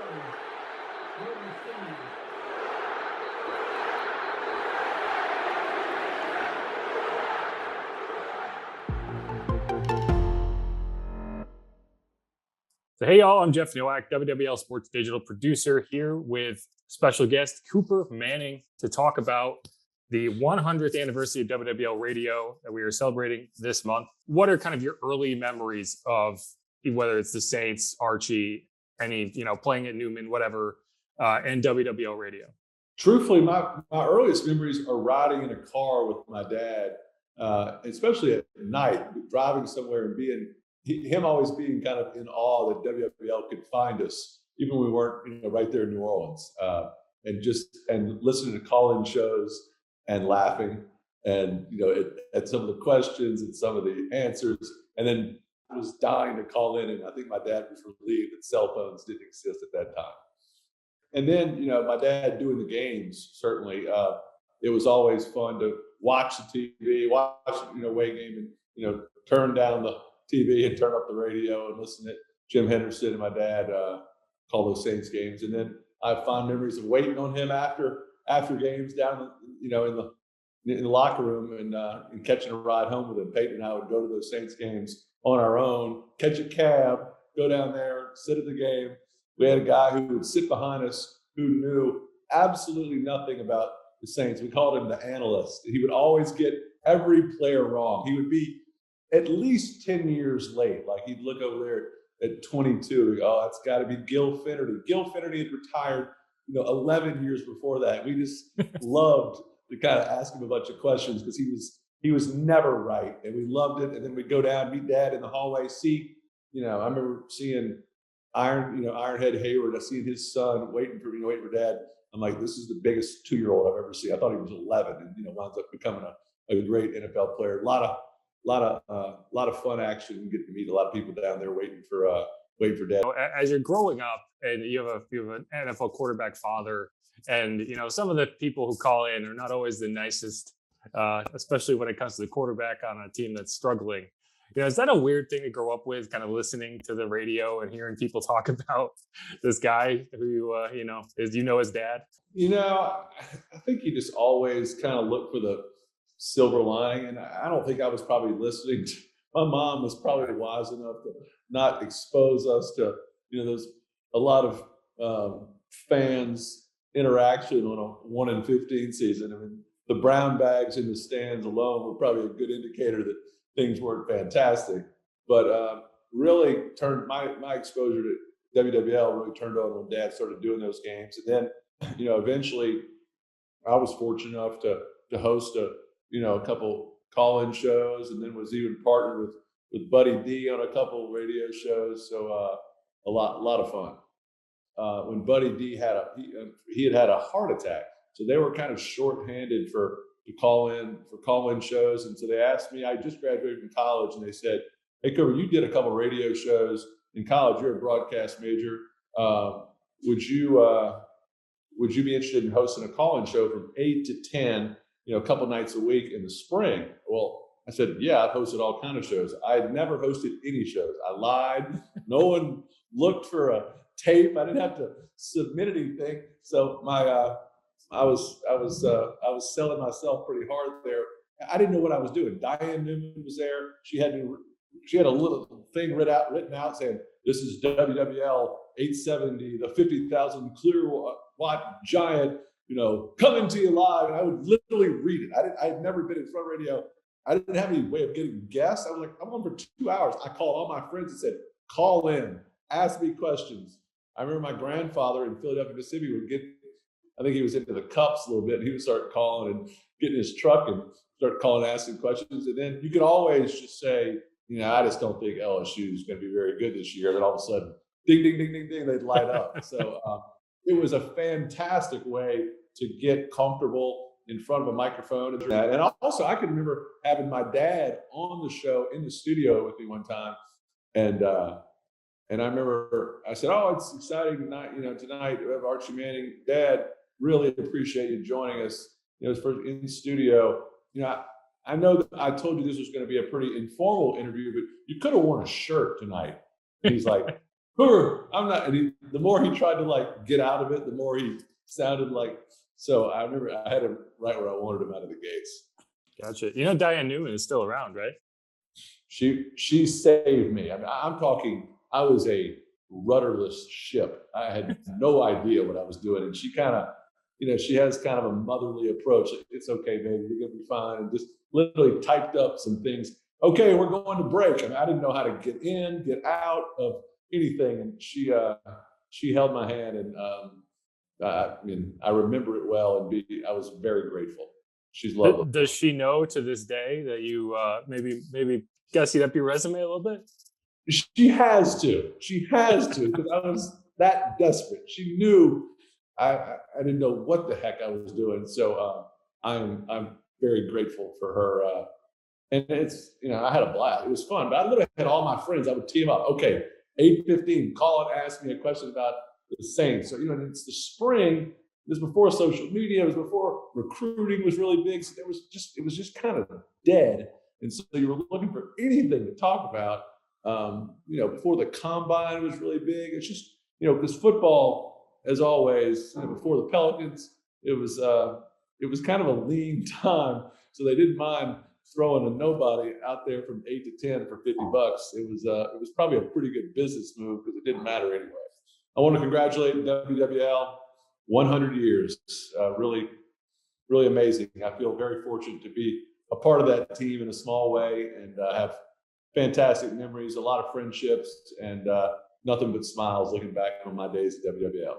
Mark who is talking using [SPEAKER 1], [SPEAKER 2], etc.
[SPEAKER 1] So, hey, y'all, I'm Jeff Nowak, WWL Sports Digital Producer, here with special guest Cooper Manning to talk about the 100th anniversary of WWL Radio that we are celebrating this month. What are kind of your early memories of whether it's the Saints, Archie, any, playing at Newman, whatever, and WWL Radio?
[SPEAKER 2] Truthfully, my earliest memories are riding in a car with my dad, especially at night, driving somewhere and him always being kind of in awe that WWL could find us, even when we weren't, right there in New Orleans, and listening to Callin shows and laughing, and at some of the questions and some of the answers, and then I was dying to call in, and I think my dad was relieved that cell phones didn't exist at that time. And then, my dad doing the games, certainly, it was always fun to watch the TV, watch, away game, and, turn down the TV and turn up the radio and listen to Jim Henderson and my dad call those Saints games. And then I have fond memories of waiting on him after games down, in the locker room and catching a ride home with him. Peyton and I would go to those Saints games on our own, catch a cab, go down there, sit at the game. We had a guy who would sit behind us who knew absolutely nothing about the Saints. We called him the analyst. He would always get every player wrong. He would be at least 10 years late. Like he'd look over there at 22. He'd go, oh, that's got to be Gil Finnerty. Gil Finnerty had retired, 11 years before that. We just loved to kind of ask him a bunch of questions because he was never right, and we loved it. And then we'd go down, meet Dad in the hallway, see. I remember seeing Ironhead Hayward. I seen his son waiting for Dad. I'm like, this is the biggest 2-year-old I've ever seen. I thought he was 11, and winds up becoming a great NFL player. A lot of fun action. You get to meet a lot of people down there waiting for Dad.
[SPEAKER 1] As you're growing up, and you have an NFL quarterback father, and some of the people who call in are not always the nicest, especially when it comes to the quarterback on a team that's struggling. Is that a weird thing to grow up with, kind of listening to the radio and hearing people talk about this guy who, is his dad?
[SPEAKER 2] I think you just always kind of look for the silver lining. And I don't think I was probably listening to, my mom was probably wise enough to not expose us to, there's a lot of fans interaction on a 1-in-15 season. I mean, the brown bags in the stands alone were probably a good indicator that things weren't fantastic, but really turned my exposure to WWL really turned on when Dad started doing those games. And then, eventually I was fortunate enough to host a couple call-in shows, and then was even partnered with Buddy D on a couple radio shows. So a lot of fun. When Buddy D had a heart attack, so they were kind of shorthanded to call in shows. And so they asked me, I just graduated from college, and they said, hey, Cooper, you did a couple radio shows in college. You're a broadcast major. Would you be interested in hosting a call-in show from 8 to 10, a couple nights a week in the spring? Well, I said, yeah, I've hosted all kind of shows. I had never hosted any shows. I lied. No one looked for a tape. I didn't have to submit anything. So I was selling myself pretty hard there. I didn't know what I was doing. Diane Newman was there. She had a little thing written out saying, this is WWL 870, the 50,000 clear watt giant, coming to you live. And I would literally read it. I had never been in front of radio. I didn't have any way of getting guests. I was like, I'm on for 2 hours. I called all my friends and said, call in, ask me questions. I remember my grandfather in Philadelphia, Mississippi I think he was into the Cups a little bit, and he would start calling and getting his truck and start calling, asking questions. And then you could always just say, I just don't think LSU is going to be very good this year. Then all of a sudden, ding, ding, ding, ding, ding, they'd light up. So it was a fantastic way to get comfortable in front of a microphone. And also, I can remember having my dad on the show in the studio with me one time. And I remember I said, oh, it's exciting tonight. Tonight we have Archie Manning. Dad, really appreciate you joining us. First in studio. I know that I told you this was going to be a pretty informal interview, but you could have worn a shirt tonight. And he's like, I'm not. And the more he tried to like get out of it, the more he sounded like. So I remember I had him right where I wanted him out of the gates.
[SPEAKER 1] Gotcha. You know, Diane Newman is still around, right?
[SPEAKER 2] She saved me. I mean, I'm talking. I was a rudderless ship. I had no idea what I was doing, and she kind of, she has kind of a motherly approach. It's okay, baby, you're gonna be fine, and just literally typed up some things. Okay, we're going to break. I mean, I didn't know how to get in, get out of anything, and she held my hand, and I mean, I remember it well, and I was very grateful. She's lovely.
[SPEAKER 1] Does she know to this day that you maybe gussied up your resume a little bit?
[SPEAKER 2] She has to. She has to, because I was that desperate. She knew I didn't know what the heck I was doing. So I'm very grateful for her. And it's, I had a blast. It was fun. But I literally had all my friends. I would team up. Okay, 8:15, Callin asked me a question about the Saints. So, it's the spring. It was before social media. It was before recruiting was really big. So it was just kind of dead. And so you were looking for anything to talk about. Before the combine was really big. It's just, because football, as always, before the Pelicans, it was kind of a lean time. So they didn't mind throwing a nobody out there from 8 to 10 for $50. It was probably a pretty good business move because it didn't matter anyway. I want to congratulate WWL, 100 years. Really, really amazing. I feel very fortunate to be a part of that team in a small way, and have fantastic memories, a lot of friendships, and nothing but smiles looking back on my days at WWL.